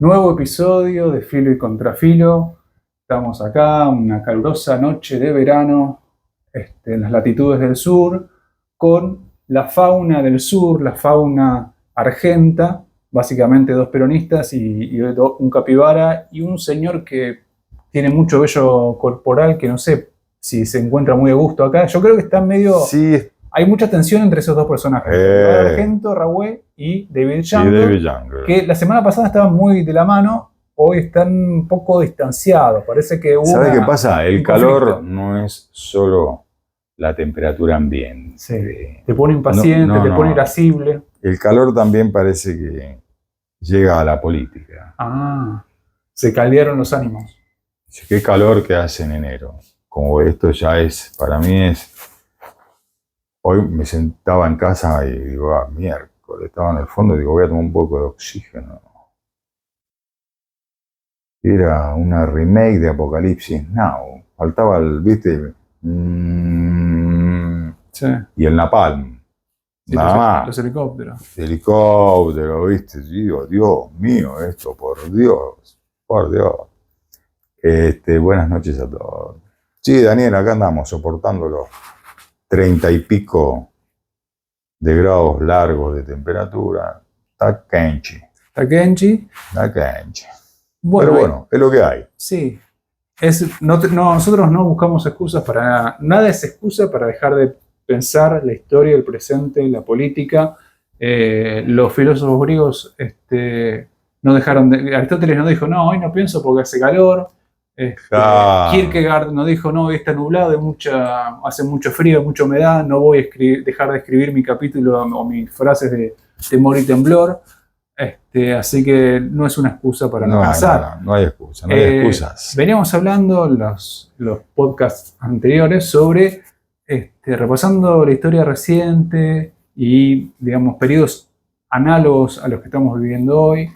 Nuevo episodio de Filo y Contrafilo. Estamos acá, una calurosa noche de verano, en las latitudes del sur, con la fauna del sur, la fauna argenta, básicamente dos peronistas y un capibara y un señor que tiene mucho vello corporal que no sé si se encuentra muy a gusto acá. Yo creo que está medio... Sí, Hay mucha tensión entre esos dos personajes, Argento, Raúl y David Younger, que la semana pasada estaban muy de la mano, hoy están un poco distanciados. Parece que hubo ¿sabes qué pasa? El un calor conflicto. no es solo la temperatura ambiente. Sí, te pone impaciente, te pone irascible. El calor también parece que llega a la política. Se caldearon los ánimos. Qué calor que hace en enero. Como esto ya es, para mí es... Hoy me sentaba en casa y digo, miércoles, estaba en el fondo y digo, voy a tomar un poco de oxígeno. Era una remake de Apocalipsis Now. Faltaba el, ¿viste? Sí. Y el napalm. Sí, nada más. Los helicópteros. Helicóptero, ¿viste? Digo, Dios mío, esto, por Dios. Por Dios. Buenas noches a todos. Sí, Daniel, acá andamos soportando los 30 y pico de grados largos de temperatura. Está kenchi. Bueno, pero bueno, es lo que hay. Sí. Nosotros no buscamos excusas para nada. Nada es excusa para dejar de pensar la historia, el presente, la política. Los filósofos griegos no dejaron de... Aristóteles no dijo, no, hoy no pienso porque hace calor. Kierkegaard no dijo, no, hoy está nublado, hace mucho frío, mucha humedad, no voy a dejar de escribir mi capítulo o mis frases de temor y temblor. Así que no es una excusa para no pensar. No hay excusa, no hay excusas. Veníamos hablando los podcasts anteriores sobre repasando la historia reciente y, digamos, periodos análogos a los que estamos viviendo hoy.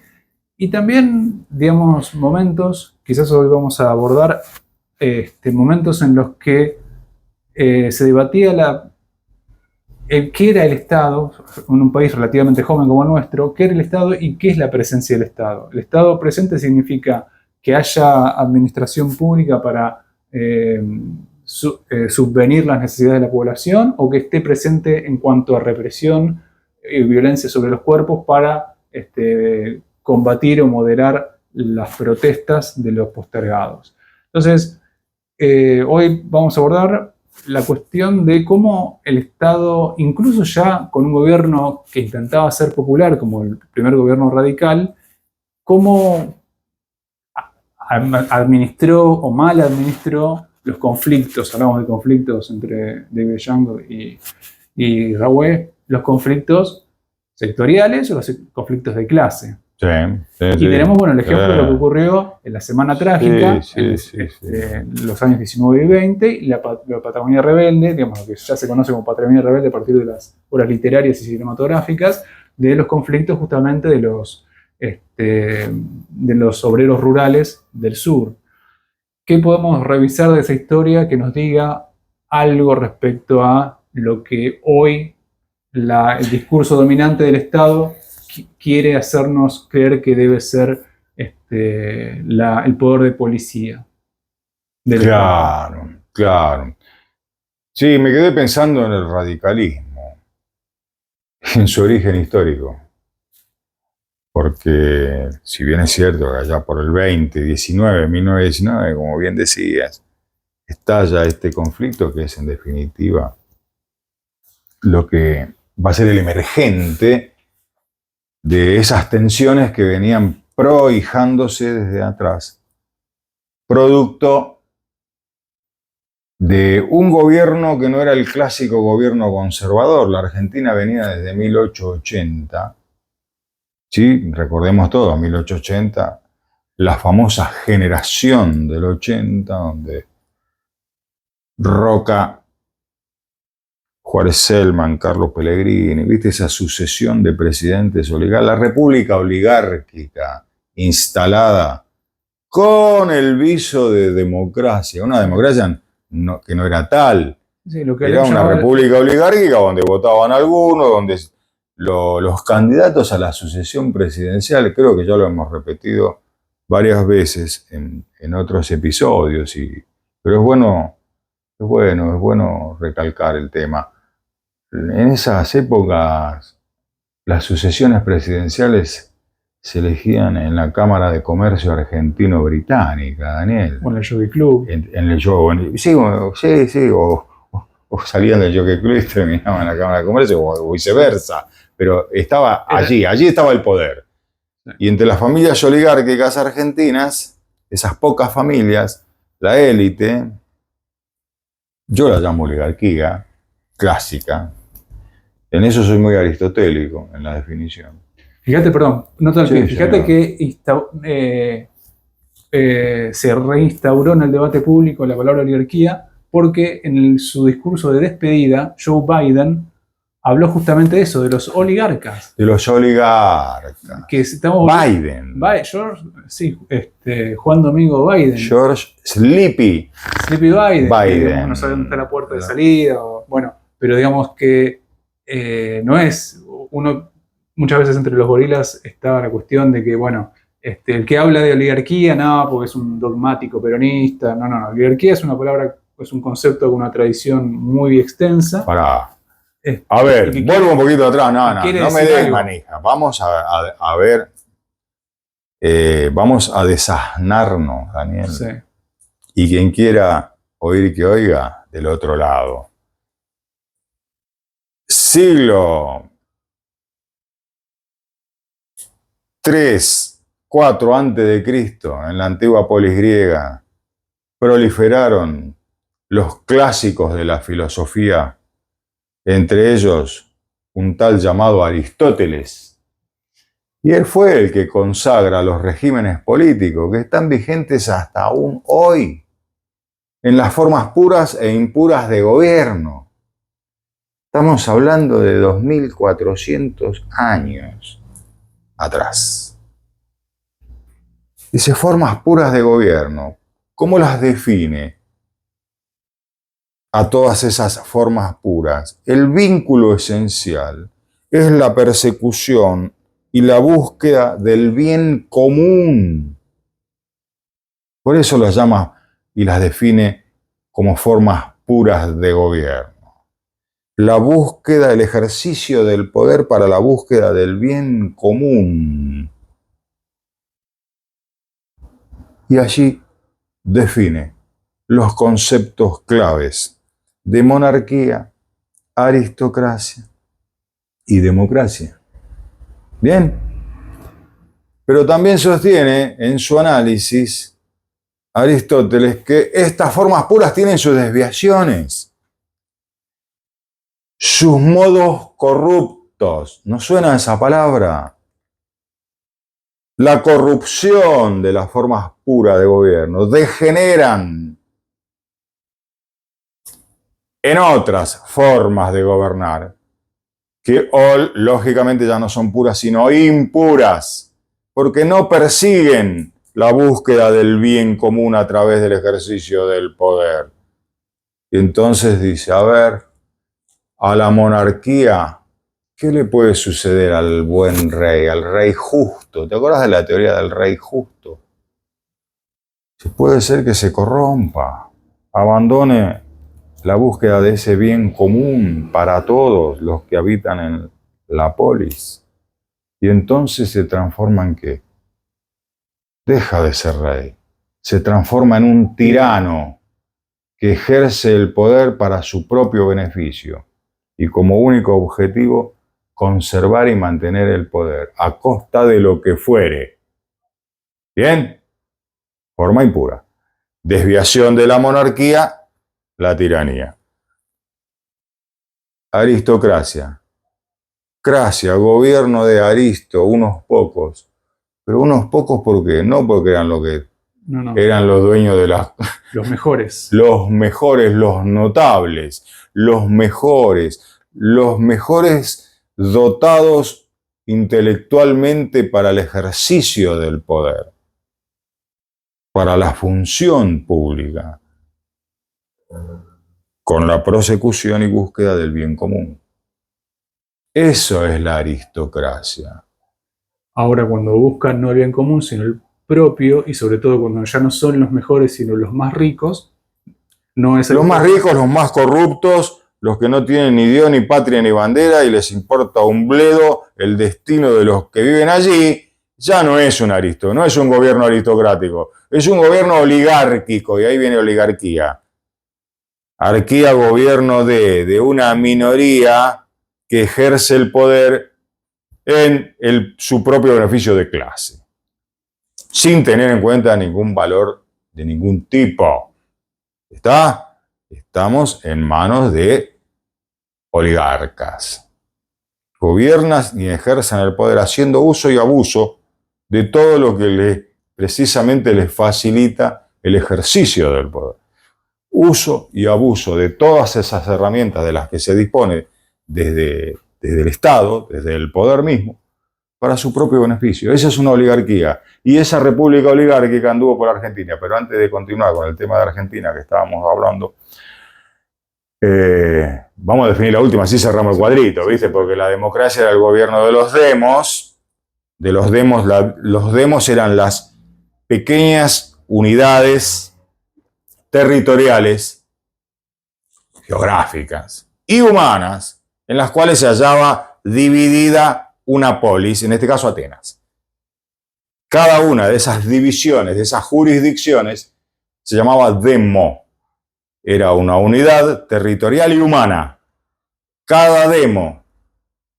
Y también, digamos, momentos, quizás hoy vamos a abordar momentos en los que se debatía qué era el Estado, en un país relativamente joven como el nuestro, qué era el Estado y qué es la presencia del Estado. El Estado presente significa que haya administración pública para subvenir las necesidades de la población, o que esté presente en cuanto a represión y violencia sobre los cuerpos para combatir o moderar las protestas de los postergados. Entonces, hoy vamos a abordar la cuestión de cómo el Estado, incluso ya con un gobierno que intentaba ser popular, como el primer gobierno radical, cómo administró o mal administró los conflictos. Hablamos de conflictos entre David Younger y Raúl, los conflictos sectoriales o los conflictos de clase. Sí, y tenemos, bueno, el ejemplo de lo que ocurrió en la Semana Trágica, en los años 19 y 20, y la Patagonia Rebelde, digamos, lo que ya se conoce como Patagonia Rebelde a partir de las obras literarias y cinematográficas, de los conflictos justamente de los obreros rurales del sur. ¿Qué podemos revisar de esa historia que nos diga algo respecto a lo que hoy el discurso dominante del Estado quiere hacernos creer que debe ser el poder de policía del Estado? Claro. Sí, me quedé pensando en el radicalismo, en su origen histórico. Porque, si bien es cierto que allá por el 1919, como bien decías, estalla este conflicto que es en definitiva lo que va a ser el emergente de esas tensiones que venían prohijándose desde atrás, producto de un gobierno que no era el clásico gobierno conservador. La Argentina venía desde 1880, ¿sí? Recordemos todo, 1880, la famosa generación del 80, donde Roca, Juárez Selman, Carlos Pellegrini, ¿viste? Esa sucesión de presidentes oligárquicos, la república oligárquica instalada con el viso de democracia, una democracia que no era tal, Sí, lo que era una república oligárquica donde votaban algunos, donde los candidatos a la sucesión presidencial, creo que ya lo hemos repetido varias veces en otros episodios, pero es bueno recalcar el tema. En esas épocas, las sucesiones presidenciales se elegían en la Cámara de Comercio Argentino-Británica, Daniel. O en el Jockey Club. En el Jockey, sí, o salían del Jockey Club y terminaban en la Cámara de Comercio, o viceversa. Pero estaba allí estaba el poder. Y entre las familias oligárquicas argentinas, esas pocas familias, la élite, yo la llamo oligarquía clásica, en eso soy muy aristotélico en la definición. Fíjate, perdón, no te Sí, fíjate que se reinstauró en el debate público la palabra oligarquía porque en su discurso de despedida, Joe Biden habló justamente de eso, de los oligarcas. De los oligarcas. Que estamos Biden. George, sí, Juan Domingo Biden. George Sleepy Biden. Que, digamos, Biden. no sabe dónde está la puerta de salida. Bueno, pero digamos que no es uno. Muchas veces entre los gorilas estaba la cuestión de que, bueno, el que habla de oligarquía, no, porque es un dogmático peronista. No. Oligarquía es una palabra, es un concepto con una tradición muy extensa. A ver, vuelvo un poquito atrás. No me des manija. Vamos a ver. Vamos a desasnarnos, Daniel. Sí. Y quien quiera oír que oiga, del otro lado. Siglo 3, 4 antes de Cristo, en la antigua polis griega, proliferaron los clásicos de la filosofía, entre ellos un tal llamado Aristóteles. Y él fue el que consagra los regímenes políticos que están vigentes hasta aún hoy, en las formas puras e impuras de gobierno. Estamos hablando de 2400 años atrás. Dice formas puras de gobierno. ¿Cómo las define a todas esas formas puras? El vínculo esencial es la persecución y la búsqueda del bien común. Por eso las llama y las define como formas puras de gobierno. La búsqueda, el ejercicio del poder para la búsqueda del bien común. Y allí define los conceptos claves de monarquía, aristocracia y democracia. ¿Bien? Pero también sostiene en su análisis Aristóteles que estas formas puras tienen sus desviaciones, sus modos corruptos. ¿No suena esa palabra? La corrupción de las formas puras de gobierno degeneran en otras formas de gobernar, que hoy, lógicamente, ya no son puras, sino impuras, porque no persiguen la búsqueda del bien común a través del ejercicio del poder. Y entonces dice, a ver, a la monarquía, ¿qué le puede suceder al buen rey, al rey justo? ¿Te acuerdas de la teoría del rey justo? Puede ser que se corrompa, abandone la búsqueda de ese bien común para todos los que habitan en la polis. Y entonces se transforma en ¿qué? Deja de ser rey. Se transforma en un tirano que ejerce el poder para su propio beneficio y como único objetivo conservar y mantener el poder a costa de lo que fuere. ¿Bien? Forma impura. Desviación de la monarquía, la tiranía. Aristocracia. Cracia, gobierno de Aristo, unos pocos. Pero unos pocos, ¿por qué? No porque eran eran los dueños de las... Los mejores. Los mejores, los notables, los mejores dotados intelectualmente para el ejercicio del poder, para la función pública, con la prosecución y búsqueda del bien común. Eso es la aristocracia. Ahora, cuando buscan no el bien común, sino el propio, y sobre todo cuando ya no son los mejores, sino los más ricos, no es Los más ricos, los más corruptos, los que no tienen ni Dios, ni patria, ni bandera, y les importa un bledo el destino de los que viven allí, ya no es no es un gobierno aristocrático, es un gobierno oligárquico, y ahí viene oligarquía. Arquía, gobierno de una minoría que ejerce el poder en su propio beneficio de clase, sin tener en cuenta ningún valor de ningún tipo. Estamos en manos de oligarcas. Gobiernan y ejercen el poder haciendo uso y abuso de todo lo que precisamente les facilita el ejercicio del poder. Uso y abuso de todas esas herramientas de las que se dispone desde el Estado, desde el poder mismo, para su propio beneficio. Esa es una oligarquía. Y esa república oligárquica anduvo por Argentina. Pero antes de continuar con el tema de Argentina que estábamos hablando, vamos a definir la última, así cerramos el cuadrito, ¿viste? Porque la democracia era el gobierno de los demos. Los demos eran las pequeñas unidades territoriales, geográficas y humanas, en las cuales se hallaba dividida una polis, en este caso Atenas. Cada una de esas divisiones, de esas jurisdicciones, se llamaba demo. Era una unidad territorial y humana. Cada demo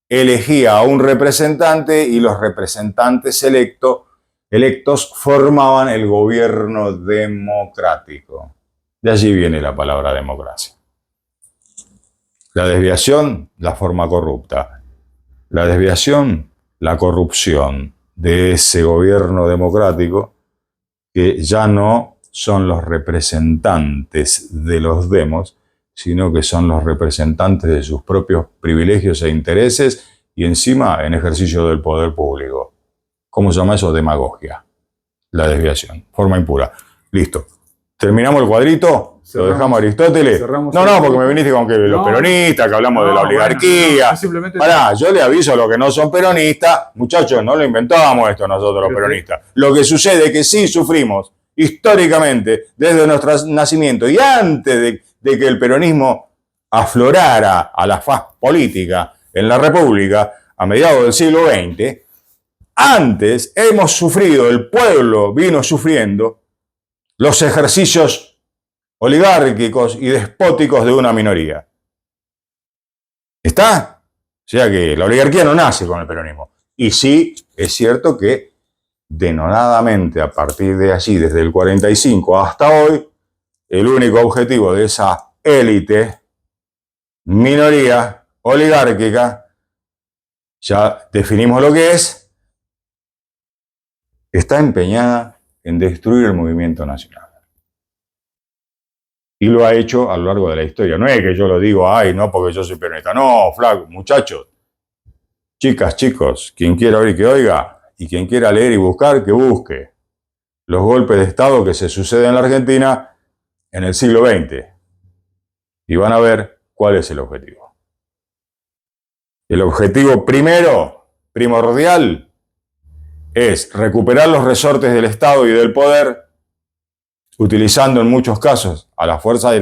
elegía a un representante y los representantes electos formaban el gobierno democrático. De allí viene la palabra democracia. La desviación, la forma corrupta. La desviación, la corrupción de ese gobierno democrático que ya no son los representantes de los demos, sino que son los representantes de sus propios privilegios e intereses y encima en ejercicio del poder público. ¿Cómo se llama eso? Demagogia. La desviación. Forma impura. Listo. ¿Terminamos el cuadrito? ¿Lo dejamos a Aristóteles? No, porque me viniste con que los peronistas, que hablamos de la oligarquía. Pará, yo le aviso a los que no son peronistas, muchachos, no lo inventamos esto nosotros los peronistas. Lo que sucede es que sí sufrimos históricamente, desde nuestro nacimiento y antes de que el peronismo aflorara a la faz política en la República a mediados del siglo XX, antes hemos sufrido, el pueblo vino sufriendo los ejercicios oligárquicos y despóticos de una minoría. ¿Está? O sea que la oligarquía no nace con el peronismo. Y sí, es cierto que denodadamente a partir de allí, desde el 45 hasta hoy, el único objetivo de esa élite, minoría oligárquica, ya definimos lo que es, está empeñada en destruir el movimiento nacional. Y lo ha hecho a lo largo de la historia. No es que yo lo digo, ay, no, porque yo soy peronista. No, flaco, muchachos, chicas, chicos, quien quiera oír que oiga, y quien quiera leer y buscar, que busque los golpes de Estado que se suceden en la Argentina en el siglo XX. Y van a ver cuál es el objetivo. El objetivo primordial, es recuperar los resortes del Estado y del poder, utilizando en muchos casos a las fuerzas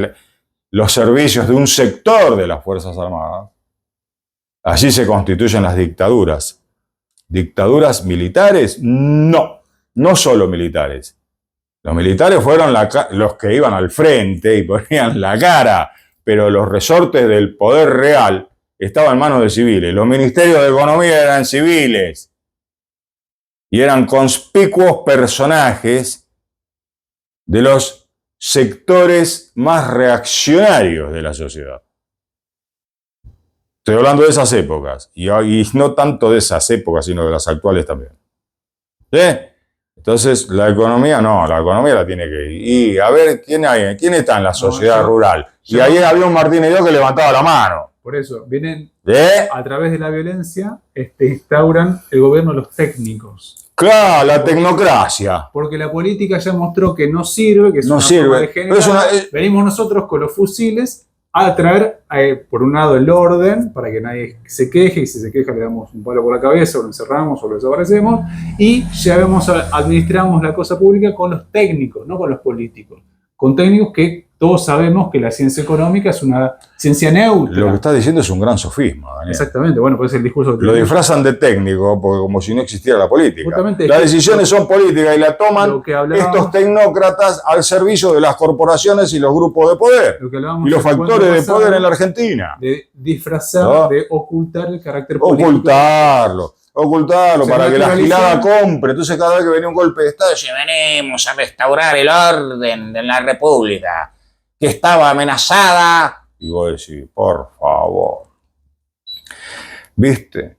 los servicios de un sector de las Fuerzas Armadas. Allí se constituyen las dictaduras. ¿Dictaduras militares? No, no solo militares. Los militares fueron los que iban al frente y ponían la cara, pero los resortes del poder real estaban en manos de civiles. Los ministerios de Economía eran civiles y eran conspicuos personajes de los sectores más reaccionarios de la sociedad. Estoy hablando de esas épocas, y no tanto de esas épocas, sino de las actuales también. ¿Sí? Entonces, la economía la tiene que ir. Y a ver, ¿quién está en la sociedad rural? Y ahí había un Martín Dios que levantaba la mano. Por eso, vienen a través de la violencia, instauran el gobierno de los técnicos. Claro, la tecnocracia. Porque la política ya mostró que no sirve, que es una forma de generar. Venimos nosotros con los fusiles a traer, por un lado, el orden, para que nadie se queje, y si se queja le damos un palo por la cabeza, o lo encerramos, o lo desaparecemos, y administramos la cosa pública con los técnicos, no con los políticos. Con técnicos que todos sabemos que la ciencia económica es una ciencia neutra. Lo que estás diciendo es un gran sofisma, Daniel. Exactamente, bueno, pues es el discurso que lo disfrazan de técnico, porque como si no existiera la política. Justamente Las decisiones son políticas y la toman estos tecnócratas al servicio de las corporaciones y los grupos de poder. Y los factores de poder en la Argentina. De disfrazar, ¿no? De ocultar el carácter político. Ocultarlo para que la gilada compre. Entonces cada vez que venía un golpe de Estado, decía, venimos a restaurar el orden de la República, que estaba amenazada. Y vos decís, por favor. ¿Viste?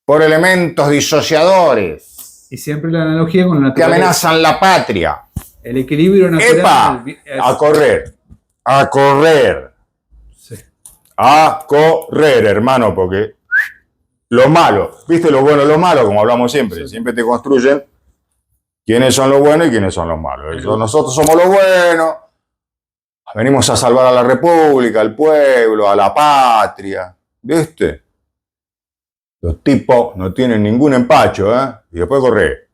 Por elementos disociadores. Y siempre la analogía con la naturaleza. Que amenazan la patria. El equilibrio natural. ¡Epa! A correr. A correr. Sí. A correr, hermano, porque lo malo, ¿viste? Lo bueno y lo malo, como hablamos siempre. Sí. Siempre te construyen quiénes son los buenos y quiénes son los malos. Nosotros somos los buenos. Venimos a salvar a la República, al pueblo, a la patria. ¿Viste? Los tipos no tienen ningún empacho, ¿eh? Y después corre.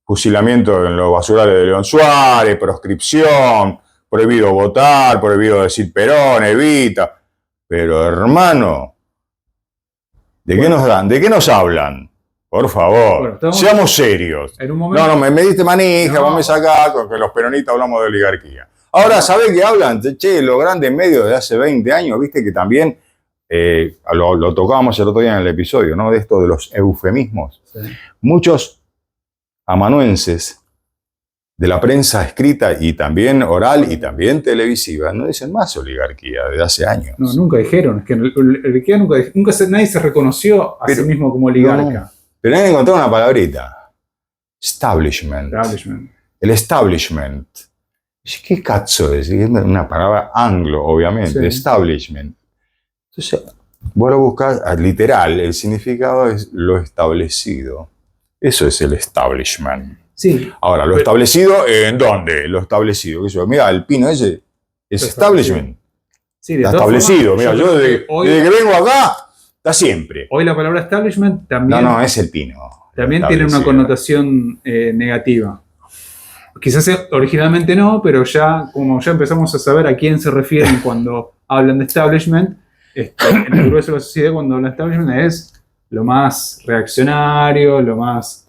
Fusilamiento en los basurales de León Suárez, proscripción, prohibido votar, prohibido decir Perón, Evita. Pero, hermano, ¿de qué nos dan? ¿De qué nos hablan? Por favor, bueno, seamos serios. En un momento... No, me diste manija, vos me sacás, porque los peronistas hablamos de oligarquía. Ahora, ¿sabés qué hablan? Che, los grandes medios de hace 20 años, viste que también, lo tocábamos el otro día en el episodio, ¿no? De esto de los eufemismos. Sí. Muchos amanuenses de la prensa escrita y también oral y también televisiva no dicen más oligarquía desde hace años. No, nunca dijeron. Es que oligarquía nadie se reconoció a sí mismo como oligarca. No, pero nadie encontró una palabrita. Establishment. El establishment. ¿Qué cazzo es? Es una palabra anglo, obviamente. Sí. Establishment. Entonces, vos lo buscás, literal, el significado es lo establecido. Eso es el establishment. Sí. Ahora, ¿lo establecido en dónde? Lo establecido. Mira, el pino ese es establishment. Sí, está establecido. Mira, yo desde que vengo acá, está siempre. Hoy la palabra establishment también... No, es el pino. También tiene una connotación negativa. Quizás originalmente no, pero ya, como ya empezamos a saber a quién se refieren cuando hablan de establishment, en el grueso de la sociedad cuando hablan de establishment es lo más reaccionario, lo más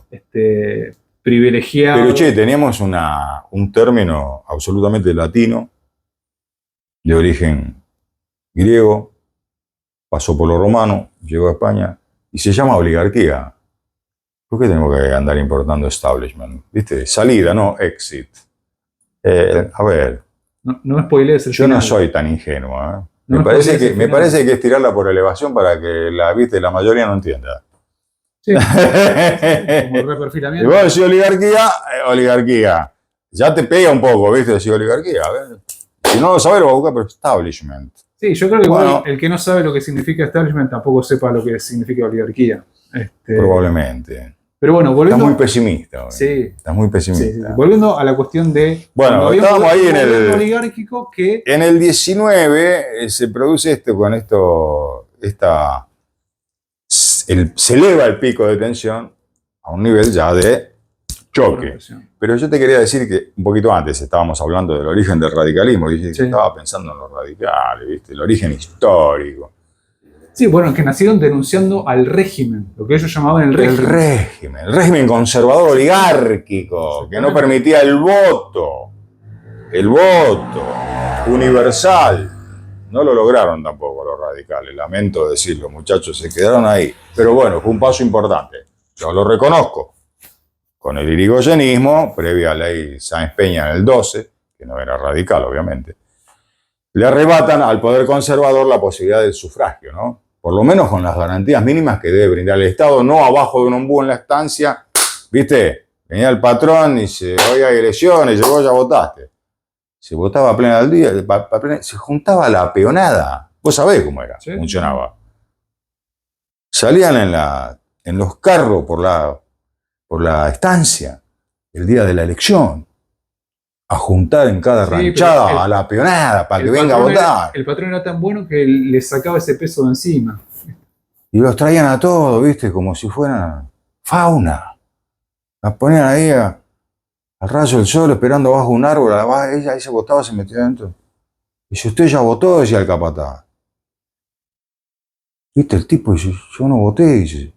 privilegiado. Pero che, teníamos un término absolutamente latino, de origen griego, pasó por lo romano, llegó a España, y se llama oligarquía. ¿Por qué tenemos que andar importando establishment? ¿Viste? Salida, no exit. A ver. No spoilees el Yo final. No soy tan ingenuo, ¿eh? Me parece que es tirarla por elevación para que la mayoría no entienda. Sí. Como reperfilamiento. Y vos decís oligarquía. Ya te pega un poco, ¿viste? Decís oligarquía. A ver. Si no lo sabes, lo va a buscar, pero establishment. Sí, yo creo que bueno, el que no sabe lo que significa establishment tampoco sepa lo que significa oligarquía. Probablemente. Pero bueno, volviendo... Estás muy pesimista. Sí. Estás muy pesimista. Sí. Volviendo a la cuestión de... Bueno, estábamos ahí en el... oligárquico que... En el 19 se produce se eleva el pico de tensión a un nivel ya de choque. Pero yo te quería decir que un poquito antes estábamos hablando del origen del radicalismo. Y estaba pensando en los radicales, ¿viste? El origen histórico. Sí, bueno, que nacieron denunciando al régimen, lo que ellos llamaban el régimen. El régimen conservador oligárquico, que no permitía el voto universal. No lo lograron tampoco los radicales, lamento decirlo, muchachos, se quedaron ahí. Pero bueno, fue un paso importante, yo lo reconozco. Con el irigoyenismo, previa a la ley Sáenz Peña en el 12, que no era radical, obviamente, le arrebatan al poder conservador la posibilidad del sufragio, ¿no? Por lo menos con las garantías mínimas que debe brindar el Estado, no abajo de un ombú en la estancia, ¿viste? Venía el patrón y dice, hoy hay elecciones, llegó, ya votaste. Se votaba a plena del día, se juntaba la peonada. Vos sabés cómo era, funcionaba. Salían en los carros por la estancia el día de la elección. a juntar en cada Sí, ranchada pero a la peonada para que el venga a patrón votar. el patrón era tan bueno que le sacaba ese peso de encima. Y los traían a todos, ¿viste? Como si fueran fauna. Las ponían ahí al rayo del sol esperando bajo un árbol. Ella ahí se botaba, se metía adentro. Y si usted ya votó, decía el capataz. ¿Viste? El tipo dice, yo no voté, dice.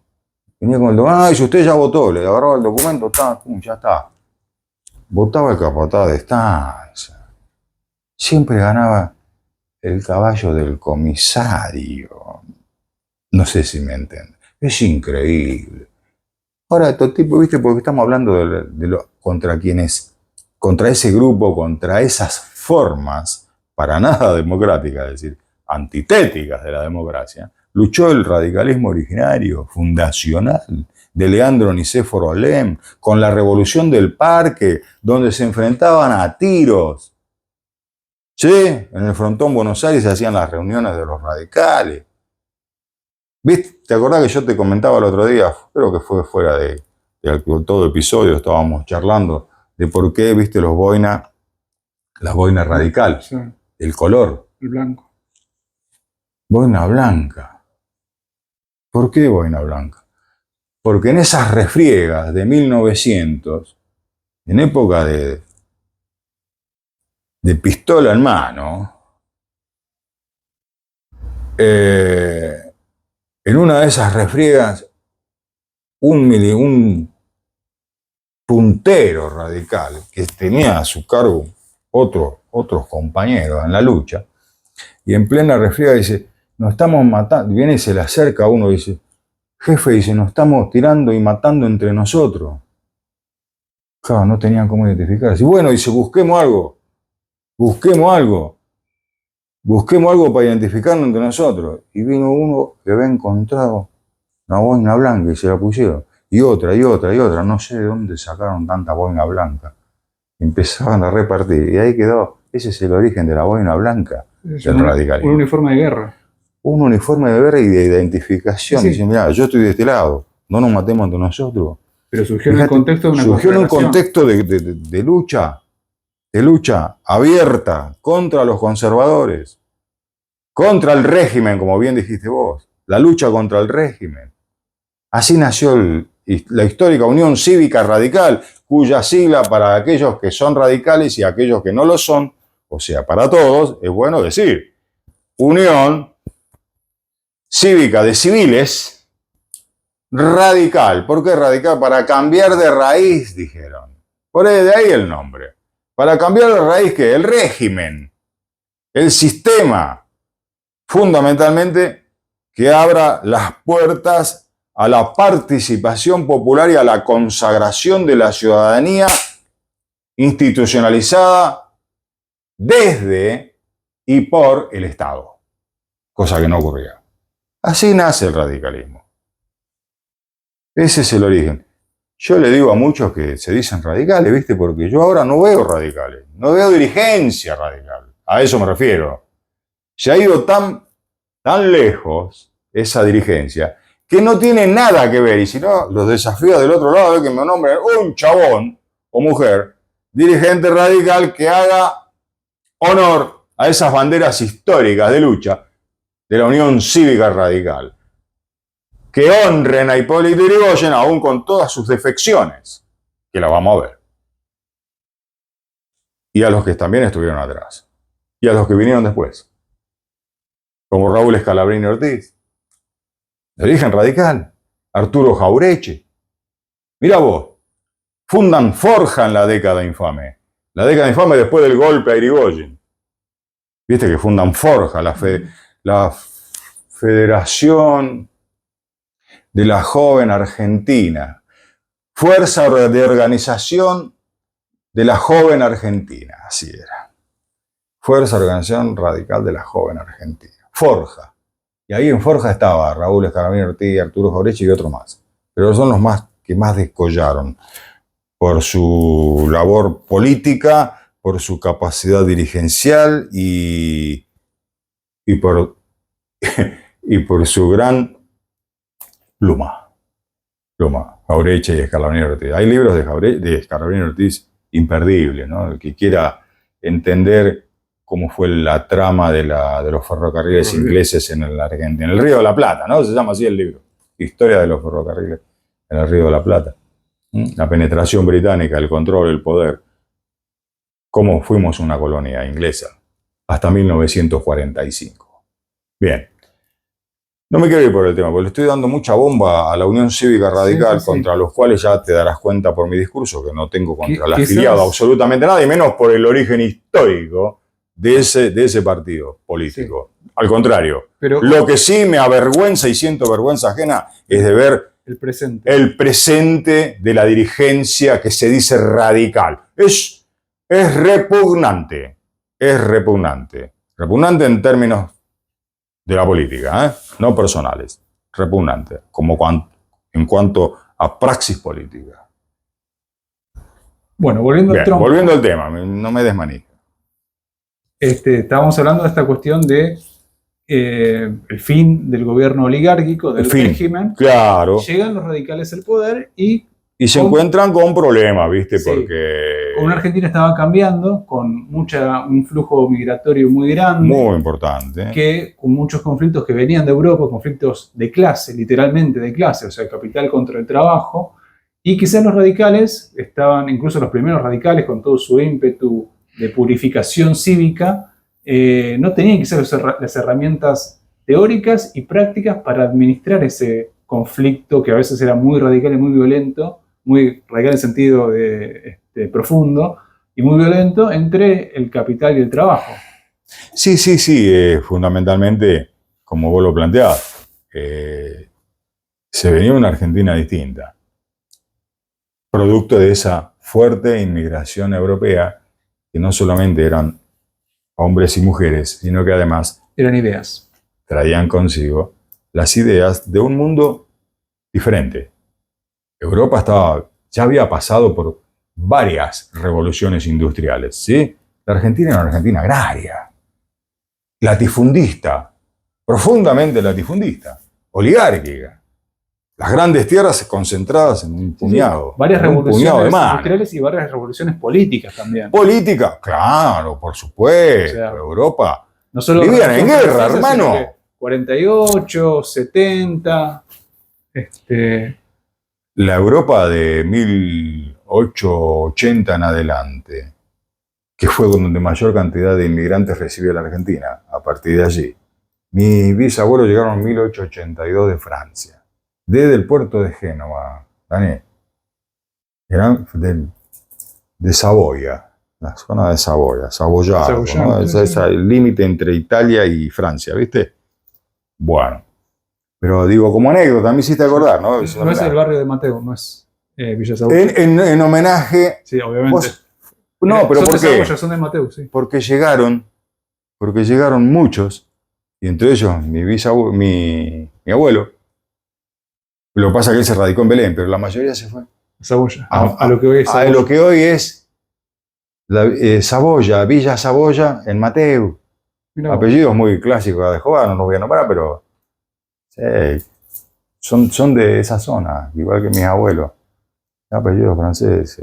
Venía con el documento, si usted ya votó, le agarraba el documento, ya está. Votaba el capataz de estancia. Siempre ganaba el caballo del comisario. No sé si me entienden. Es increíble. Ahora, estos tipos, ¿viste? Porque estamos hablando contra quienes, contra ese grupo, contra esas formas, para nada democráticas, es decir, antitéticas de la democracia, luchó el radicalismo originario, fundacional, de Leandro Nicéforo Lem, con la revolución del Parque, donde se enfrentaban a tiros. ¿Sí? En el frontón Buenos Aires se hacían las reuniones de los radicales. ¿Viste? ¿Te acordás que yo te comentaba el otro día? Creo que fue fuera de todo episodio, estábamos charlando de por qué, viste, las boinas radicales, Sí, el color, el blanco. boina blanca. ¿Por qué boina blanca? Porque en esas refriegas de 1900, en época de pistola en mano, en una de esas refriegas, un puntero radical que tenía a su cargo otros compañeros en la lucha, y en plena refriega dice, nos estamos matando, viene y se le acerca a uno y dice, jefe, dice, nos estamos tirando y matando entre nosotros. Claro, no tenían cómo identificarse. Y bueno, dice, busquemos algo, busquemos algo para identificarnos entre nosotros. Y vino uno que había encontrado una boina blanca y se la pusieron. Y otra, no sé de dónde sacaron tanta boina blanca. Empezaban a repartir y ahí quedó. Ese es el origen de la boina blanca del radicalismo. Un uniforme de guerra. Un uniforme de guerra y de identificación. Sí. Dicen, mirá, yo estoy de este lado, no nos matemos entre nosotros. Pero surgió en el contexto de una surgió en un confederación. contexto de lucha abierta contra los conservadores, contra el régimen, como bien dijiste vos, la lucha contra el régimen. Así nació la histórica Unión Cívica Radical, cuya sigla para aquellos que son radicales y aquellos que no lo son, o sea, para todos, es bueno decir, Unión Cívica de Civiles Radical. ¿Por qué radical? Para cambiar de raíz, dijeron. Por ahí, de ahí el nombre. Para cambiar de raíz, ¿qué? El régimen, el sistema, fundamentalmente, que abra las puertas a la participación popular y a la consagración de la ciudadanía institucionalizada desde y por el Estado, cosa que no ocurría. Así nace el radicalismo. Ese es el origen. Yo le digo a muchos que se dicen radicales, ¿viste? Porque yo ahora no veo radicales, no veo dirigencia radical. A eso me refiero. Se ha ido tan lejos esa dirigencia que no tiene nada que ver, y si no, los desafíos del otro lado es que me nombren un chabón o mujer, dirigente radical que haga honor a esas banderas históricas de lucha de la Unión Cívica Radical, que honren a Hipólito Yrigoyen aún con todas sus defecciones, que la vamos a ver, y a los que también estuvieron atrás, y a los que vinieron después, como Raúl Scalabrini Ortiz, de origen radical, Arturo Jaureche. Mira vos, forjan la década infame. La década infame después del golpe a Irigoyen. Viste que fundan Forja, la Federación de la Joven Argentina. Fuerza de Organización de la Joven Argentina, así era. Fuerza de Organización Radical de la Joven Argentina. Forja. Y ahí en Forja estaba Raúl Scalabrini Ortiz, Arturo Jaureche y otro más. Pero son los que más descollaron por su labor política, por su capacidad dirigencial y por su gran pluma. Jaureche y Scalabrini Ortiz. Hay libros de Scalabrini Ortiz imperdible, ¿no? El que quiera entender cómo fue la trama de los ferrocarriles ingleses en la Argentina, en el Río de la Plata, ¿no? Se llama así el libro, Historia de los ferrocarriles en el Río de la Plata. La penetración británica, el control, el poder. Cómo fuimos una colonia inglesa hasta 1945. Bien. No me quiero ir por el tema, porque le estoy dando mucha bomba a la Unión Cívica Radical, contra los cuales ya te darás cuenta por mi discurso que no tengo contra el afiliado absolutamente nada, y menos por el origen histórico de ese partido político. Sí. Al contrario, pero lo que sí me avergüenza y siento vergüenza ajena es de ver el presente de la dirigencia que se dice radical. Es repugnante. Es repugnante. Repugnante en términos de la política, no personales. Repugnante, en cuanto a praxis política. Bueno, volviendo al tema, no me desmanije. Estábamos hablando de esta cuestión de el fin del gobierno oligárquico, del régimen. Claro. Llegan los radicales al poder y se encuentran con problemas, ¿viste? Sí, porque una Argentina estaba cambiando, con un flujo migratorio muy grande. Muy importante. Con muchos conflictos que venían de Europa, conflictos de clase, literalmente de clase, o sea, el capital contra el trabajo. Y quizás los radicales estaban, incluso los primeros radicales, con todo su ímpetu de purificación cívica, no tenían quizás las herramientas teóricas y prácticas para administrar ese conflicto que a veces era muy radical y muy violento, muy radical en el sentido profundo y muy violento entre el capital y el trabajo. Sí, fundamentalmente, como vos lo planteás, se venía una Argentina distinta, producto de esa fuerte inmigración europea, que no solamente eran hombres y mujeres, sino que además eran ideas. Traían consigo las ideas de un mundo diferente. Europa ya había pasado por varias revoluciones industriales, ¿sí? La Argentina era una Argentina agraria, latifundista, profundamente latifundista, oligárquica. Las grandes tierras concentradas en un puñado. Varias revoluciones industriales y varias revoluciones políticas también. Política, claro, por supuesto. O sea, Europa no solo vivían en guerra, hermano. 48, 70. La Europa de 1880 en adelante, que fue donde mayor cantidad de inmigrantes recibió la Argentina, a partir de allí. Mis bisabuelos llegaron en 1882 de Francia, desde el puerto de Génova, Daniel. Eran de Saboya, la zona de Saboya, Saboyardo, ¿no? Es el límite entre Italia y Francia, ¿viste? Bueno. Pero digo, como anécdota, me hiciste acordar, ¿no? No es el barrio de Mateo, no es Villa Saboya. En homenaje... Sí, obviamente. No, pero ¿por qué? Son de Mateo, sí. Porque llegaron muchos, y entre ellos mi abuelo. Lo que pasa es que él se radicó en Belén, pero la mayoría se fue. Saboya. A lo que hoy es Saboya. A lo que hoy es Saboya, Villa Saboya en Mateo. Apellidos muy clásicos de Jehová, no los voy a nombrar, pero... son de esa zona, igual que mis abuelos. Apellido francés.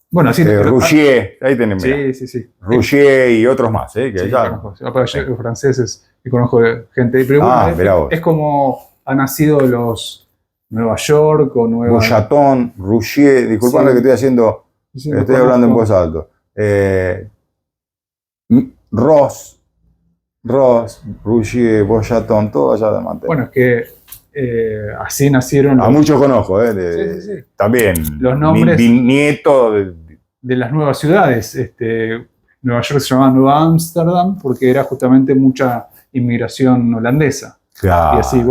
Bueno, así Rougier, ahí tenemos. Sí. Rougier y otros más, que ya. Apellidos franceses, y conozco gente. Pero es como han nacido los Nueva York o Nueva... Boyatón, Rougier, disculpame que estoy haciendo, estoy hablando en voz alta. Ross, Rougier, Boyatón, todo allá de Mateo. Bueno, es que así nacieron... A muchos conozco, sí. También. Los nombres nieto de las nuevas ciudades. Nueva York se llamaba Nueva Ámsterdam porque era justamente mucha inmigración holandesa. Claro. Y así,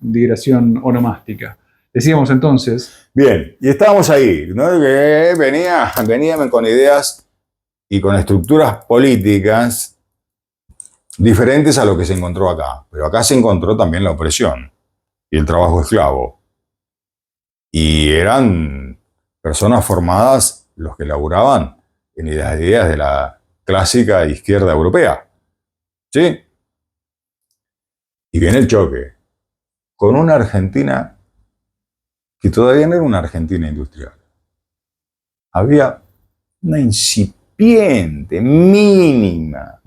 migración onomástica. Decíamos entonces... Bien, y estábamos ahí, ¿no? Que venían con ideas y con estructuras políticas diferentes a lo que se encontró acá. Pero acá se encontró también la opresión y el trabajo esclavo. Y eran personas formadas, los que laburaban en las ideas de la clásica izquierda europea. ¿Sí? Y viene el choque con una Argentina que todavía no era una Argentina industrial. había una incipiente, mínima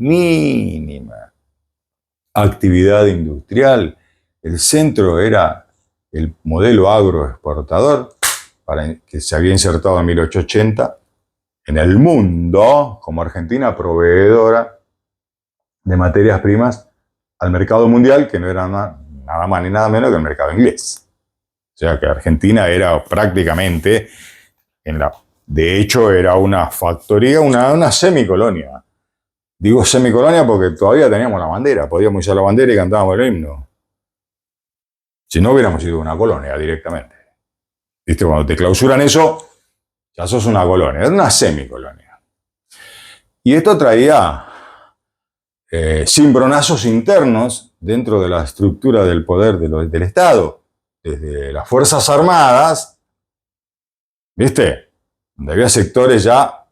actividad industrial. El centro era el modelo agroexportador que se había insertado en 1880 en el mundo como Argentina proveedora de materias primas al mercado mundial, que no era nada más ni nada menos que el mercado inglés. O sea que Argentina era prácticamente, de hecho era una factoría, una semicolonia. Digo semicolonia porque todavía teníamos la bandera, podíamos usar la bandera y cantábamos el himno. Si no hubiéramos sido una colonia directamente. ¿Viste? Cuando te clausuran eso, ya sos una colonia, era una semicolonia. Y esto traía cimbronazos internos dentro de la estructura del poder del Estado, desde las Fuerzas Armadas, ¿viste? Donde había sectores ya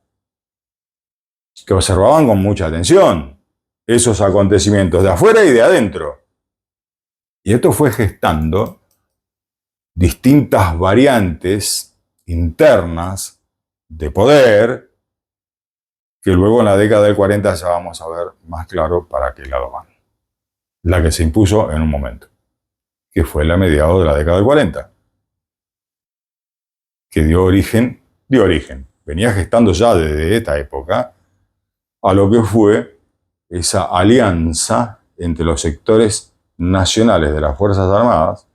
que observaban con mucha atención esos acontecimientos de afuera y de adentro. Y esto fue gestando distintas variantes internas de poder que luego en la década del 40 ya vamos a ver más claro para qué lado van. La que se impuso en un momento, que fue la mediados de la década del 40, que dio origen, venía gestando ya desde esta época a lo que fue esa alianza entre los sectores nacionales de las Fuerzas Armadas,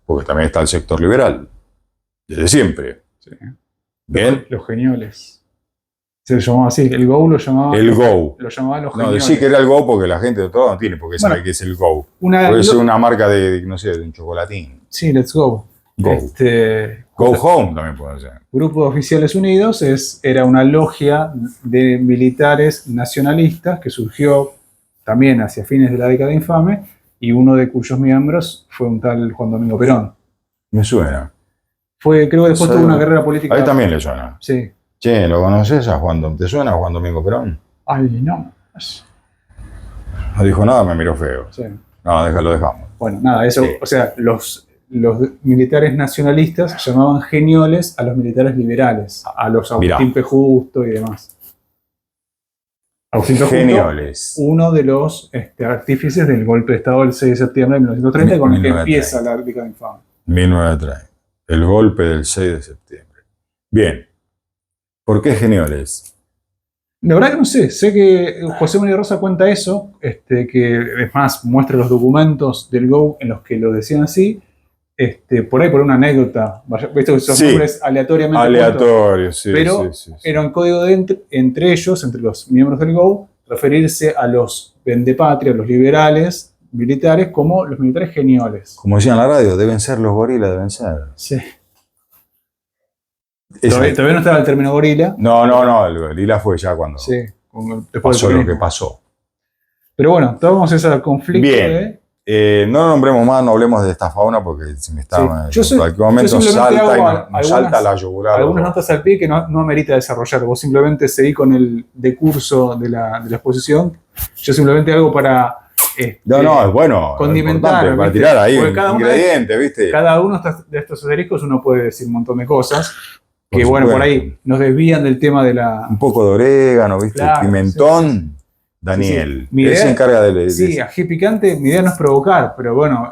porque también está el sector liberal, desde siempre. Sí. Bien. Los genioles. Se llamaba así, el GO lo llamaba. El GO. Lo llamaba los No, genioles. decir que era el GO porque la gente de todo no tiene porque sabe que es el GO. Puede ser una marca de, no sé, de un chocolatín. Sí, let's go. Go. Go home también puede ser. Grupo de Oficiales Unidos era una logia de militares nacionalistas que surgió también hacia fines de la década infame y uno de cuyos miembros fue un tal Juan Domingo Perón. Me suena. Creo que después tuvo una carrera política. A mí también le suena. Sí. Che, ¿lo conoces a Juan Domingo? ¿Te suena a Juan Domingo Perón? Ay, no. No dijo nada, me miró feo. Sí. No, lo dejamos. Bueno, nada, eso, sí. O sea, los militares nacionalistas llamaban genioles a los militares liberales, a los Agustín P. Justo y demás. Agustín P. Genioles. Justo, uno de los artífices del golpe de Estado del 6 de septiembre de 1930, con el que empieza la década infame. 1930. El golpe del 6 de septiembre. Bien. ¿Por qué genioles? La verdad que no sé. Sé que José María Rosa cuenta eso, que es más, muestra los documentos del GO en los que lo decían así. Por ahí por una anécdota, ¿viste? Esos nombres aleatoriamente. Aleatorios, sí. Pero sí. Era un código entre ellos, entre los miembros del GO, referirse a los vendepatrias, los liberales militares, como los militares genioles. Como decían en la radio, deben ser los gorilas, deben ser. Sí. Todavía no estaba el término gorila. No, el gorila fue ya cuando después pasó lo que pasó. Pero bueno, estábamos en ese conflicto. Bien. No nombremos más, no hablemos de esta fauna porque se me está. En cualquier momento salta la yugular. Algunas notas al pie que no amerita desarrollar. Vos simplemente seguí con el decurso de la exposición. Yo simplemente algo para. Es bueno. Condimentar. Para tirar ahí un ingrediente, ¿viste? Cada uno de estos asteriscos uno puede decir un montón de cosas. Que bueno, por ahí nos desvían del tema de la. Un poco de orégano, ¿viste? Claro, pimentón. Sí. Daniel, él se encarga de... Sí, ají picante, mi idea no es provocar, pero bueno,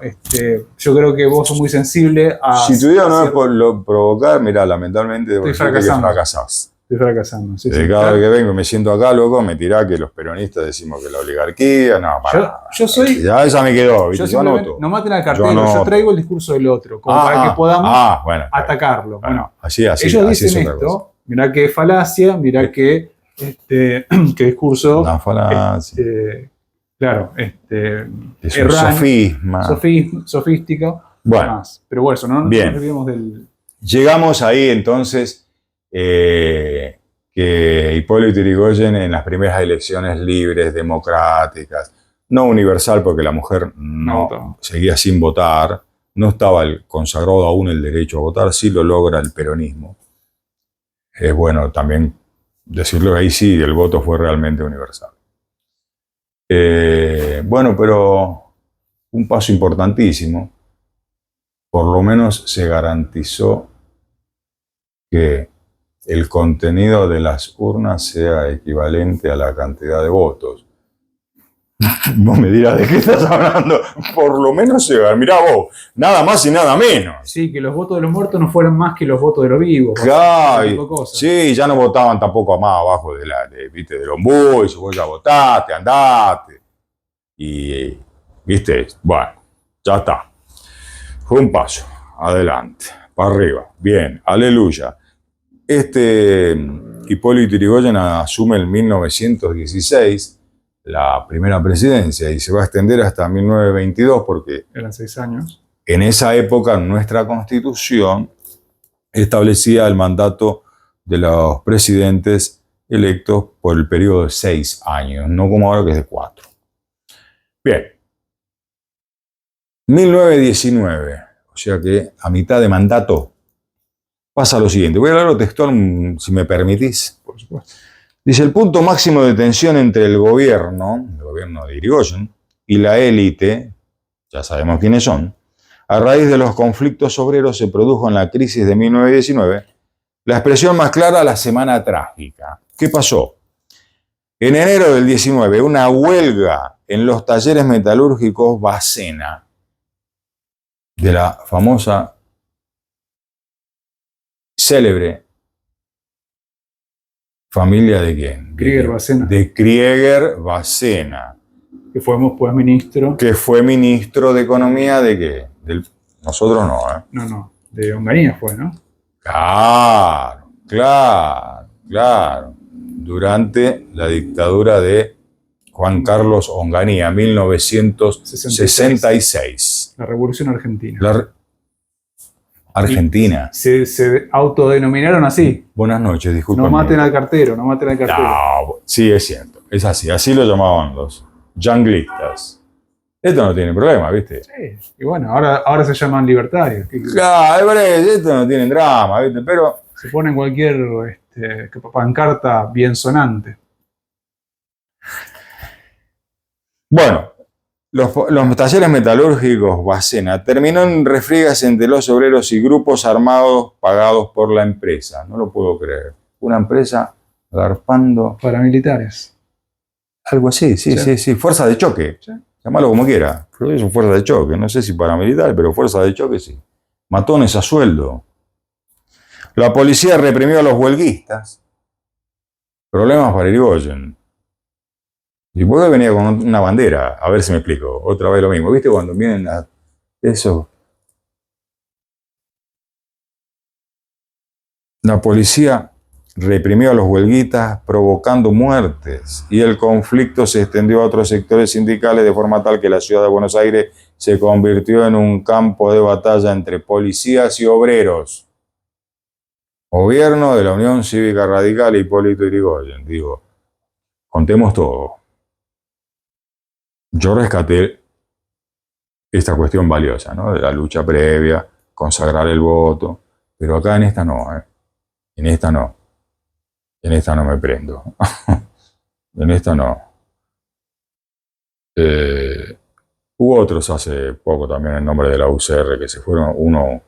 yo creo que vos sos muy sensible a... Si tu idea no es provocar, mirá, lamentablemente estoy fracasando. Fracasás. Estoy fracasando, sí. Cada vez que vengo y me siento acá, loco, me tirá que los peronistas decimos que la oligarquía, no, para. Yo soy... Ya esa me quedó, ¿viste? Yo anoto. No maten al cartero, yo traigo el discurso del otro, como para que podamos atacarlo. Bueno, así ellos dicen esto, mirá qué falacia, mirá qué discurso. Una falacia. Claro, es un sofisma. Sofístico. Bueno. Más. Pero bueno, eso, no nos olvidemos del... Llegamos ahí entonces que Hipólito Yrigoyen en las primeras elecciones libres, democráticas, no universal porque la mujer no seguía sin votar, no estaba consagrado aún el derecho a votar, sí lo logra el peronismo. Es bueno también decirlo que ahí sí, el voto fue realmente universal. Bueno, pero un paso importantísimo, por lo menos se garantizó que el contenido de las urnas sea equivalente a la cantidad de votos. Vos me dirás, ¿de qué estás hablando? Por lo menos se va. Mirá vos, nada más y nada menos. Sí, que los votos de los muertos no fueran más que los votos de los vivos. Claro, sí, ya no votaban tampoco más abajo ¿viste? Del ombú, y vos ya votaste, andate. Y, ¿viste? Bueno, ya está. Fue un paso, adelante, para arriba, bien, aleluya. Hipólito Yrigoyen asume en 1916 la primera presidencia y se va a extender hasta 1922 porque eran 6 años. En esa época nuestra Constitución establecía el mandato de los presidentes electos por el periodo de 6 años, no como ahora que es de 4. Bien. 1919, o sea que a mitad de mandato pasa lo siguiente. Voy a leerlo textual, si me permitís. Por supuesto. Dice, el punto máximo de tensión entre el gobierno de Yrigoyen, y la élite, ya sabemos quiénes son, a raíz de los conflictos obreros se produjo en la crisis de 1919, la expresión más clara, la semana trágica. ¿Qué pasó? En enero del 19, una huelga en los talleres metalúrgicos Vasena, de la famosa, célebre familia de quién? Krieger-Vasena. De Krieger-Vasena. Que fue después ministro. Que fue ministro de Economía de qué? Nosotros no, ¿eh? No, de Onganía fue, ¿no? Claro. Durante la dictadura de Juan Carlos Onganía, 1966. La Revolución Argentina. Argentina. Se autodenominaron así. Buenas noches, disculpen. No maten al cartero, no maten al cartero. No, sí, es cierto, es así lo llamaban los junglistas. Esto no tiene problema, ¿viste? Sí, y bueno, ahora se llaman libertarios. Claro, esto no tiene drama, ¿viste? Pero se ponen cualquier pancarta bien sonante. Bueno, los talleres metalúrgicos Vasena terminó en refriegas entre los obreros y grupos armados pagados por la empresa. No lo puedo creer. Una empresa garpando. Paramilitares. Algo así, sí. Fuerza de choque. Sí. Llámalo como quiera. Pero eso es fuerza de choque. No sé si paramilitar, pero fuerza de choque sí. Matones a sueldo. La policía reprimió a los huelguistas. Problemas para Yrigoyen. Y después venía con una bandera, a ver si me explico, otra vez lo mismo. ¿Viste cuando vienen a eso? La policía reprimió a los huelguistas provocando muertes y el conflicto se extendió a otros sectores sindicales de forma tal que la ciudad de Buenos Aires se convirtió en un campo de batalla entre policías y obreros. Gobierno de la Unión Cívica Radical e Hipólito Yrigoyen. Digo, contemos todo. Yo rescaté esta cuestión valiosa, ¿no? De la lucha previa, consagrar el voto, pero acá en esta no, ¿eh? En esta no me prendo. En esta no. Hubo otros hace poco también en nombre de la UCR que se fueron, uno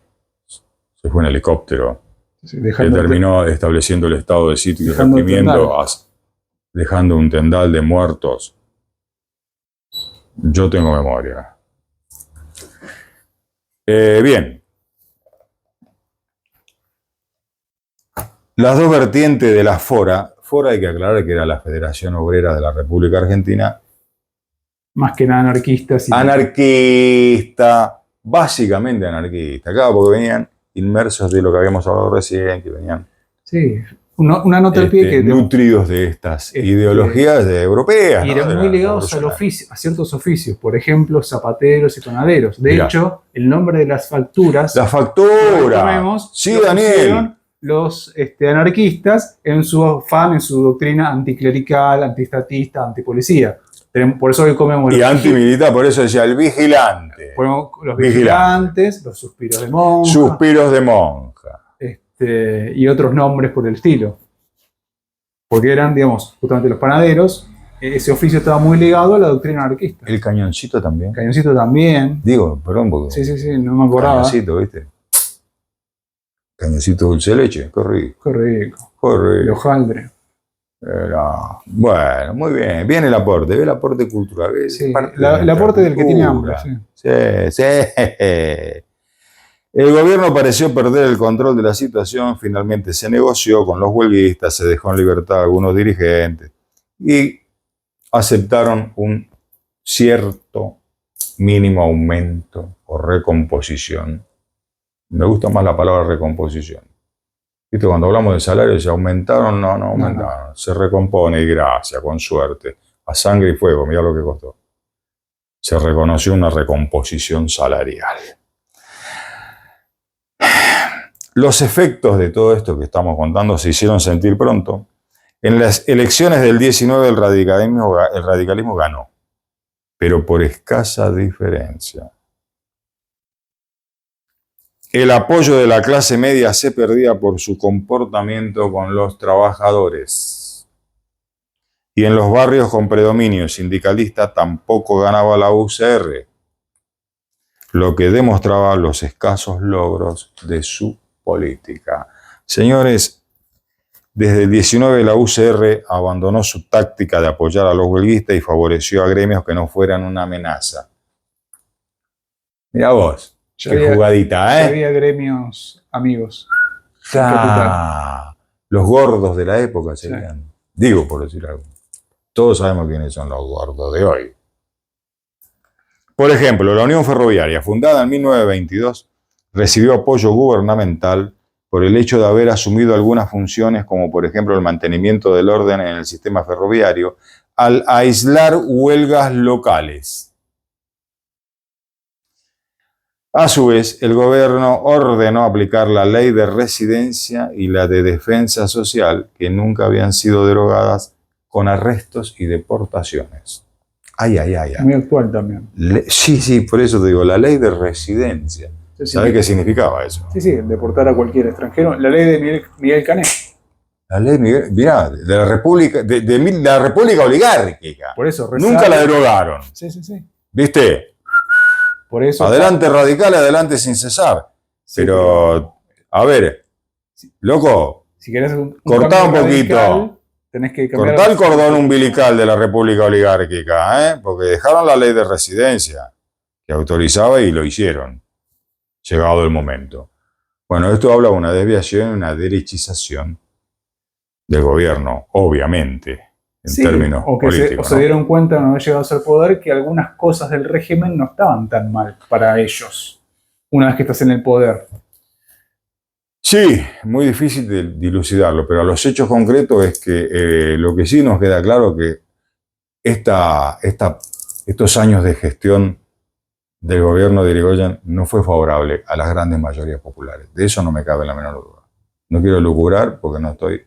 se fue en helicóptero, sí, que terminó estableciendo el estado de sitio y reprimiendo, dejando un tendal de muertos. Yo tengo memoria. Bien. Las dos vertientes de la FORA hay que aclarar que era la Federación Obrera de la República Argentina. Más que nada anarquistas. Anarquista, básicamente anarquista. Claro, porque venían inmersos de lo que habíamos hablado recién, que venían... Sí. Una nota al pie que... nutridos de estas ideologías europeas. Y eran muy ligados a ciertos oficios, por ejemplo, zapateros y panaderos. De hecho, el nombre de las facturas... ¡La factura! Sí, Daniel. Los anarquistas en su afán, en su doctrina anticlerical, antiestatista, antipolicía. Por eso hoy comemos... Y antimilitar, por eso decía el vigilante. Los vigilantes, los suspiros de monja. Suspiros de monja. Y otros nombres por el estilo. Porque eran, digamos, justamente los panaderos. Ese oficio estaba muy ligado a la doctrina anarquista. ¿El cañoncito también? El cañoncito también. Digo, perdón, porque... Sí, no me acordaba. Cañoncito, ¿viste? Cañoncito dulce de leche, qué rico. Qué rico. Qué El rico. hojaldre. Bueno, muy bien. Viene el aporte, ve el aporte cultural. Ve, Sí, parte de el nuestra aporte del que tiene hambre. cultura. Sí. Sí, sí. El gobierno pareció perder el control de la situación, finalmente se negoció con los huelguistas, se dejó en libertad a algunos dirigentes y aceptaron un cierto mínimo aumento o recomposición. Me gusta más la palabra recomposición. ¿Viste? Cuando hablamos de salarios, ¿se aumentaron? No aumentaron. No. Se recompone y gracias, con suerte. A sangre y fuego, mirá lo que costó. Se reconoció una recomposición salarial. Los efectos de todo esto que estamos contando se hicieron sentir pronto. En las elecciones del 19 el radicalismo ganó, pero por escasa diferencia. El apoyo de la clase media se perdía por su comportamiento con los trabajadores. Y en los barrios con predominio sindicalista tampoco ganaba la UCR, lo que demostraba los escasos logros de su política. Señores, desde el 19 la UCR abandonó su táctica de apoyar a los huelguistas y favoreció a gremios que no fueran una amenaza. Mirá vos, qué jugadita, ¿eh? Había gremios amigos. Los gordos de la época serían. Sí. Digo, por decir algo. Todos sabemos quiénes son los gordos de hoy. Por ejemplo, la Unión Ferroviaria, fundada en 1922, recibió apoyo gubernamental por el hecho de haber asumido algunas funciones, como por ejemplo el mantenimiento del orden en el sistema ferroviario, al aislar huelgas locales. A su vez, el gobierno ordenó aplicar la ley de residencia y la de defensa social, que nunca habían sido derogadas, con arrestos y deportaciones. Ay. Muy actual también. Sí, por eso te digo, la ley de residencia. Sí, ¿Sabés qué significaba eso? Sí, deportar a cualquier extranjero. La ley de Miguel Cané. La ley, mirá, de la República, de la República Oligárquica. Por eso, nunca la derogaron. Sí. ¿Viste? Por eso. Adelante radical, adelante sin cesar. Sí, pero, a ver, loco, si querés cortá un poquito. Radical, tenés que cambiar. Cortá el cordón umbilical de la República Oligárquica, porque dejaron la ley de residencia que autorizaba y lo hicieron, llegado el momento. Bueno, esto habla de una desviación y una derechización del gobierno, obviamente, en términos políticos. Se dieron cuenta, no haber llegado a ser poder, que algunas cosas del régimen no estaban tan mal para ellos, una vez que estás en el poder. Sí, muy difícil de dilucidarlo, pero a los hechos concretos es que lo que sí nos queda claro que estos años de gestión del gobierno de Irigoyen no fue favorable a las grandes mayorías populares. De eso no me cabe la menor duda. No quiero lucubrar porque no estoy,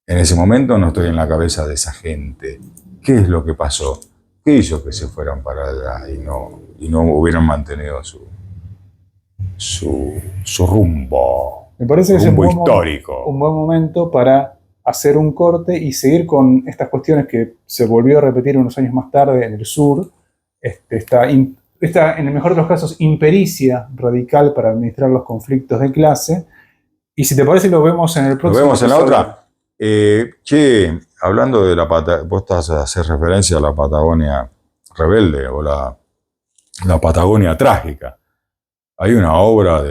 en ese momento no estoy en la cabeza de esa gente. ¿Qué es lo que pasó? ¿Qué hizo que se fueran para allá y no hubieran mantenido su rumbo? Me parece que es un histórico. Un buen momento para hacer un corte y seguir con estas cuestiones que se volvió a repetir unos años más tarde en el sur. Esta, en el mejor de los casos, impericia radical para administrar los conflictos de clase. Y si te parece, lo vemos en el próximo. ¿Lo vemos en la otra? Hablando de la Patagonia, vos estás a hacer referencia a la Patagonia rebelde o la Patagonia trágica. Hay una obra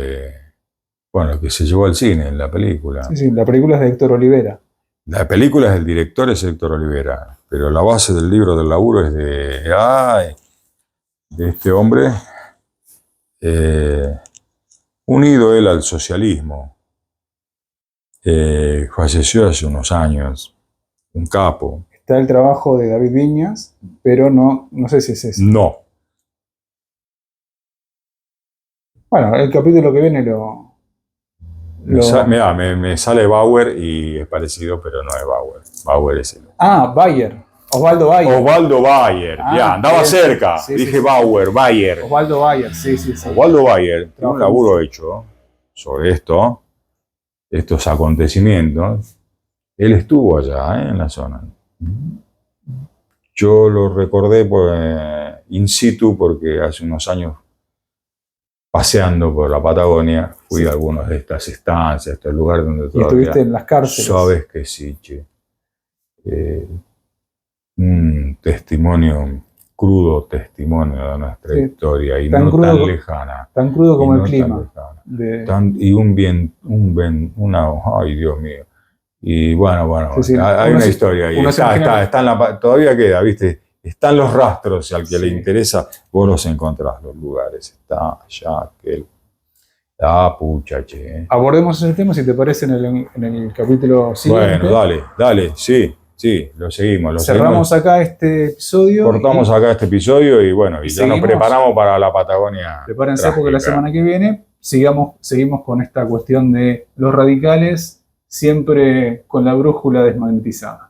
que se llevó al cine en la película. Sí, la película es de Héctor Olivera. La película es del director, es Héctor Olivera, pero la base del libro del laburo es de este hombre, unido él al socialismo. Falleció hace unos años, un capo. Está el trabajo de David Viñas, pero no sé si es ese. No. Bueno, el capítulo que viene Mirá, me sale Bauer y es parecido, pero no es Bauer. Bauer es el... Bayer. Osvaldo Bayer. Osvaldo Bayer, andaba cerca. Sí, dije sí. Bauer, Bayer. Osvaldo Bayer, sí. Osvaldo Bayer tiene un laburo hecho sobre estos acontecimientos. Él estuvo allá, en la zona. Yo lo recordé in situ porque hace unos años paseando por la Patagonia, fui a algunas de estas estancias, estos lugares donde ¿Y estuviste en las cárceles? Sabes que sí, che. Un testimonio, crudo testimonio de nuestra historia, y no tan lejana. Tan crudo como el clima. Y ay Dios mío. Y bueno, hay una historia ahí. Todavía queda, ¿viste? Están los rastros, y al que le interesa, vos los encontrás, los lugares. Está allá aquel. Pucha, che. Abordemos ese tema, si te parece, en el capítulo siguiente. Bueno, dale, sí, lo seguimos. Cerramos acá este episodio. Cortamos acá este episodio y bueno, y ya nos preparamos para la Patagonia. Prepárense trágica, porque la semana que viene seguimos con esta cuestión de los radicales, siempre con la brújula desmagnetizada.